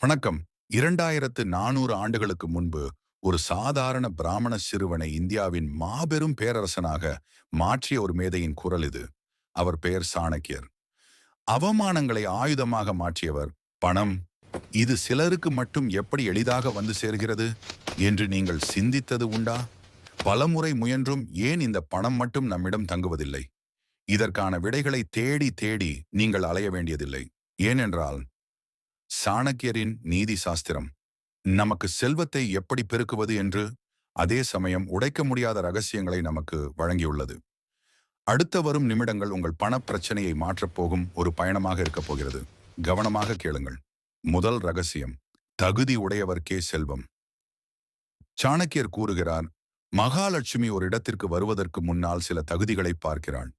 வணக்கம். 2400 ஆண்டுகளுக்கு முன்பு ஒரு சாதாரண பிராமண சிறுவனை இந்தியாவின் மாபெரும் பேரரசனாக மாற்றிய ஒரு மேதையின் குரல் இது. அவர் பெயர் சாணக்கியர். அவமானங்களை ஆயுதமாக மாற்றியவர். பணம், இது சிலருக்கு மட்டும் எப்படி எளிதாக வந்து சேர்கிறது என்று நீங்கள் சிந்தித்தது உண்டா? பலமுறை முயன்றும் ஏன் இந்த பணம் மட்டும் நம்மிடம் தங்குவதில்லை? இதற்கான விடைகளை தேடி தேடி நீங்கள் அலைய வேண்டியதில்லை. ஏனென்றால் சாணக்கியரின் நீதி சாஸ்திரம் நமக்கு செல்வத்தை எப்படி பெருக்குவது என்று, அதே சமயம் உடைக்க முடியாத ரகசியங்களை நமக்கு வழங்கியுள்ளது. அடுத்த வரும் நிமிடங்கள் உங்கள் பண பிரச்சனையை மாற்றப்போகும் ஒரு பயணமாக இருக்கப் போகிறது. கவனமாக கேளுங்கள். முதல் ரகசியம்: தகுதி உடையவர்க்கே செல்வம். சாணக்கியர் கூறுகிறார், மகாலட்சுமி ஒரு இடத்திற்கு வருவதற்கு முன்னால் சில தகுதிகளை பார்க்கிறாள்.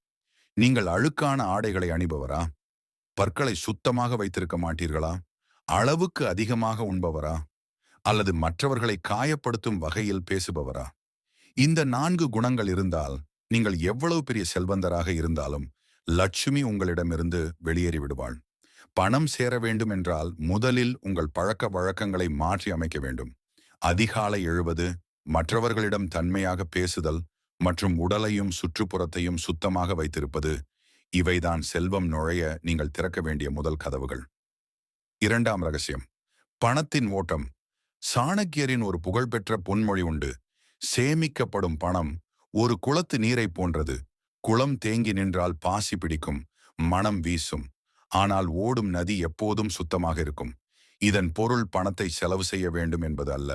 நீங்கள் அழுக்கான ஆடைகளை அணிபவரா? பற்களை சுத்தமாக வைத்திருக்க மாட்டீர்களா? அளவுக்கு அதிகமாக உண்பவரா? அல்லது மற்றவர்களை காயப்படுத்தும் வகையில் பேசுபவரா? இந்த 4 குணங்கள் இருந்தால் நீங்கள் எவ்வளவு பெரிய செல்வந்தராக இருந்தாலும் லட்சுமி உங்களிடமிருந்து வெளியேறி விடுவாள். பணம் சேர வேண்டும் என்றால் முதலில் உங்கள் பழக்க வழக்கங்களை மாற்றி அமைக்க வேண்டும். அதிகாலை எழுவது, மற்றவர்களிடம் தன்மையாக பேசுதல் மற்றும் உடலையும் சுற்றுப்புறத்தையும் சுத்தமாக வைத்திருப்பது, இவைதான் செல்வம் நுழைய நீங்கள் திறக்க வேண்டிய முதல் கதவுகள். இரண்டாம் ரகசியம்: பணத்தின் ஓட்டம். சாணக்கியரின் ஒரு புகழ்பெற்ற பொன்மொழி உண்டு: சேமிக்கப்படும் பணம் ஒரு குளத்து நீரை போன்றது. குளம் தேங்கி நின்றால் பாசி பிடிக்கும், மனம் வீசும். ஆனால் ஓடும் நதி எப்போதும் சுத்தமாக இருக்கும். இதன் பொருள் பணத்தை செலவு செய்ய வேண்டும் என்பது அல்ல,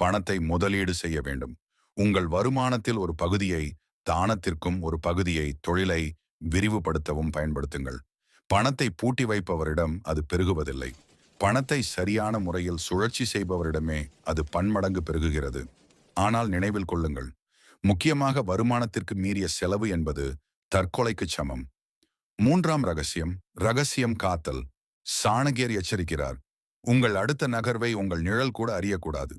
பணத்தை முதலீடு செய்ய வேண்டும். உங்கள் வருமானத்தில் ஒரு பகுதியை தானத்திற்கும் ஒரு பகுதியை தொழிலை விரிவுபடுத்தவும் பயன்படுத்துங்கள். பணத்தை பூட்டி வைப்பவரிடம் அது பெருகுவதில்லை. பணத்தை சரியான முறையில் சுழற்சி செய்பவரிடமே அது பன்மடங்கு பெருகுகிறது. ஆனால் நினைவில் கொள்ளுங்கள், முக்கியமாக வருமானத்திற்கு மீறிய செலவு என்பது தற்கொலைக்கு சமம். மூன்றாம் ரகசியம்: ரகசியம் காத்தல். சாணக்கியர் எச்சரிக்கிறார், உங்கள் அடுத்த நகர்வை உங்கள் நிழல் கூட அறியக்கூடாது.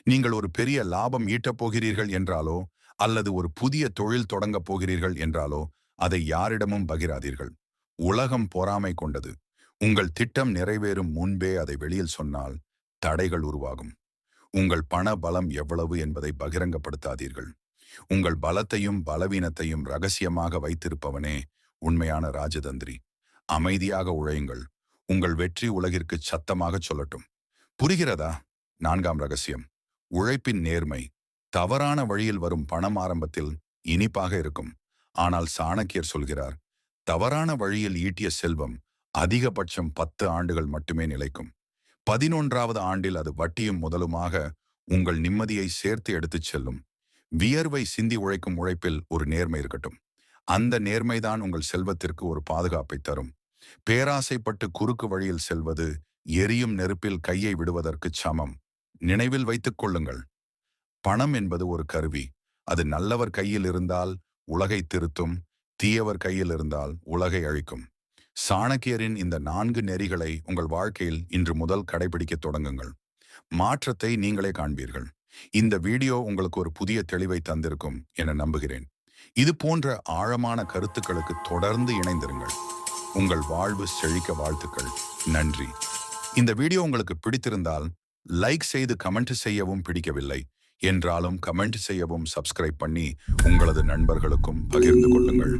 நீங்கள் ஒரு பெரிய லாபம் ஈட்டப் போகிறீர்கள் என்றாலோ அல்லது ஒரு புதிய தொழில் தொடங்கப் போகிறீர்கள் என்றாலோ அதை யாரிடமும் பகிராதீர்கள். உலகம் பொறாமை கொண்டது. உங்கள் திட்டம் நிறைவேறும் முன்பே அதை வெளியில் சொன்னால் தடைகள் உருவாகும். உங்கள் பண பலம் எவ்வளவு என்பதை பகிரங்கப்படுத்தாதீர்கள். உங்கள் பலத்தையும் பலவீனத்தையும் ரகசியமாக வைத்திருப்பவனே உண்மையான ராஜதந்திரி. அமைதியாக உழையுங்கள். உங்கள் வெற்றி உலகிற்கு சத்தமாக சொல்லட்டும். புரிகிறதா? நான்காம் ரகசியம்: உழைப்பின் நேர்மை. தவறான வழியில் வரும் பணம் ஆரம்பத்தில் இனிப்பாக இருக்கும். ஆனால் சாணக்கியர் சொல்கிறார், தவறான வழியில் ஈட்டிய செல்வம் அதிகபட்சம் 10 ஆண்டுகள் மட்டுமே நிலைக்கும். 11வது ஆண்டில் அது வட்டியும் முதலுமாக உங்கள் நிம்மதியை சேர்த்து எடுத்துச் செல்லும். வியர்வை சிந்தி உழைக்கும் உழைப்பில் ஒரு நேர்மை இருக்கட்டும். அந்த நேர்மைதான் உங்கள் செல்வத்திற்கு ஒரு பாதுகாப்பை தரும். பேராசைப்பட்டு குறுக்கு வழியில் செல்வது எரியும் நெருப்பில் கையை விடுவதற்கு சமம். நினைவில் வைத்துக் கொள்ளுங்கள், பணம் என்பது ஒரு கருவி. அது நல்லவர் கையில் இருந்தால் உலகை திருத்தும், தீயவர் கையில் இருந்தால் உலகை அழிக்கும். சாணக்கியரின் இந்த 4 நெறிகளை உங்கள் வாழ்க்கையில் இன்று முதல் கடைபிடிக்க தொடங்குங்கள். மாற்றத்தை நீங்களே காண்பீர்கள். இந்த வீடியோ உங்களுக்கு ஒரு புதிய தெளிவை தந்திருக்கும் என நம்புகிறேன். இது போன்ற ஆழமான கருத்துக்களுக்கு தொடர்ந்து இணைந்திருங்கள். உங்கள் வாழ்வு செழிக்க வாழ்த்துக்கள். நன்றி. இந்த வீடியோ உங்களுக்கு பிடித்திருந்தால் லைக் செய்து கமெண்ட் செய்யவும், பிடிக்கவில்லை என்றாலும் கமெண்ட் செய்யவும், சப்ஸ்கிரைப் பண்ணி உங்களது நண்பர்களுக்கும் பகிர்ந்து கொள்ளுங்கள்.